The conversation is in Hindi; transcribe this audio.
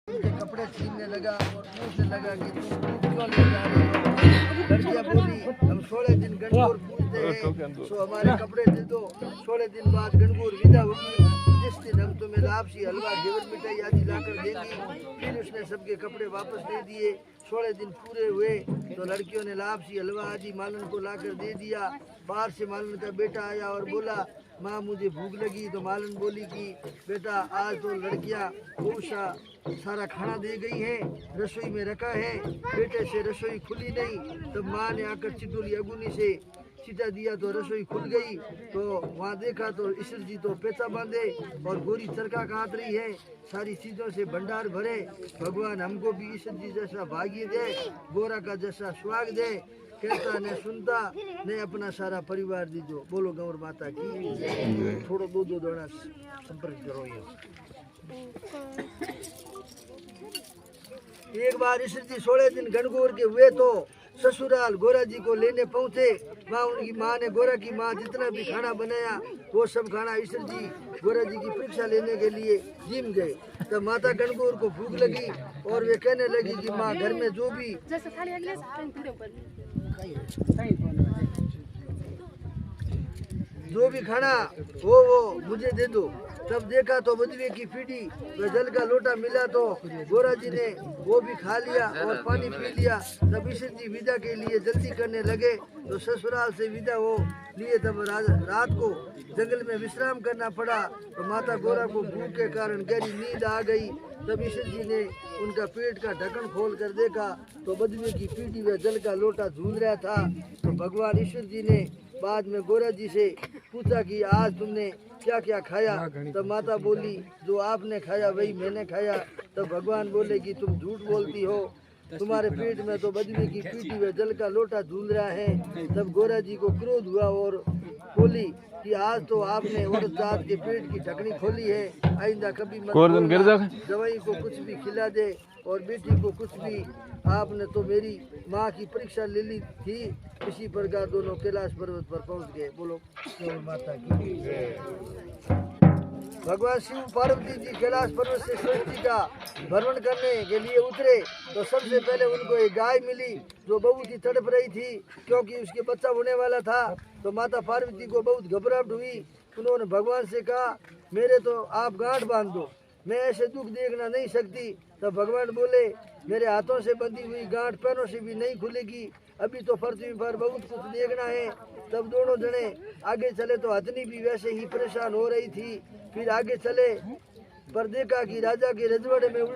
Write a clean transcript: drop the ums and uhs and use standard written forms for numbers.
उनके कपड़े छीनने लगा और पूछने लगा कि तुम दूध क्यों ले जा रहे हो। लड़कियां बोली हम 16 दिन गणगौर पूजते हैं तो हमारे कपड़े दे दो। 16 दिन बाद गणगौर विदा होगी, जिस दिन हम तुम्हें लापसी हलवा घेवर मिठाई आदि लाकर देंगी। फिर उसने सबके कपड़े वापस दे दिए। 16 दिन पूरे हुए तो लड़कियों ने लापसी हलवा आदि मालन को लाकर दे दिया। बाहर से मालन का बेटा आया और बोला माँ मुझे भूख लगी। तो मालन बोली कि बेटा आज तो लड़कियाँ बहुत सारा खाना दे गई हैं, रसोई में रखा है। बेटे से रसोई खुली नहीं। तब माँ ने आकर चिटोली अगुनी से चिता दिया तो रसोई खुल गई। तो वहाँ देखा तो ईश्वर जी तो पेचा बांधे और गोरी चरखा काट रही है। सारी चीज़ों से भंडार भरे। भगवान हमको भी ईश्वर जी जैसा भाग्य दे, गोरा का जैसा स्वाग दे। कहता ने सुनता ने अपना सारा परिवार दीजो। बोलो गौर माता की। थोड़ो दो दोना संपर्क करो। ये एक बार ईश्वर जी 16 दिन गणगौर के हुए तो ससुराल गोरा जी को लेने पहुंचे। वहाँ उनकी माँ ने गोरा की माँ जितना भी खाना बनाया वो सब खाना ईश्वर जी गोरा जी की परीक्षा लेने के लिए जिम गए। तब माता गणगौर को भूख लगी और वे कहने लगी कि माँ घर में जो भी खाना वो मुझे दे दो। तब देखा तो बदवे की पीढ़ी व जल का लोटा मिला तो गोरा जी ने वो भी खा लिया और पानी पी लिया। तब ईश्वर जी विदा के लिए जल्दी करने लगे तो ससुराल से विदा हो लिए। तब रात को जंगल में विश्राम करना पड़ा। तो माता गोरा को भूख के कारण गहरी नींद आ गई। तब ईश्वर जी ने उनका पेट का ढक्कन खोल कर देखा तो बदवे की पीढ़ी व जल का लोटा झूल रहा था। तो भगवान ईश्वर जी ने बाद में गोरा जी से पूछा कि आज तुमने क्या क्या खाया। तब माता बोली जो आपने खाया वही मैंने खाया। तब भगवान बोले कि तुम झूठ बोलती हो, तुम्हारे पेट में तो बदवे की पीठी में जल का लोटा झूल रहा है। तब गोरा जी को क्रोध हुआ और बोली कि आज तो आपने औरत जात के पेट की ढकनी खोली है। आइंदा कभी मत बोलना। जवाई को कुछ भी खिला दे और बेटी को कुछ भी। आपने तो मेरी माँ की परीक्षा ले ली थी। इसी प्रकार दोनों कैलाश पर्वत पर पहुंच गए। बोलो माता की। भगवान शिव पार्वती जी कैलाश पर्वत से शिव जी का भ्रमण करने के लिए उतरे तो सबसे पहले उनको एक गाय मिली जो बहुत ही तड़प रही थी क्योंकि उसके बच्चा होने वाला था। तो माता पार्वती को बहुत घबराहट हुई। उन्होंने भगवान से कहा मेरे तो आप गांठ बांध दो, मैं ऐसे दुख देखना नहीं सकती। तब भगवान बोले मेरे हाथों से बंधी हुई गांठ पैरों से भी नहीं खुलेगी, अभी तो पृथ्वी पर बहुत कुछ देखना है। तब दोनों जने आगे चले तो हथनी भी वैसे ही परेशान हो रही थी। फिर आगे चले पर देखा कि राजा के रजवाड़े में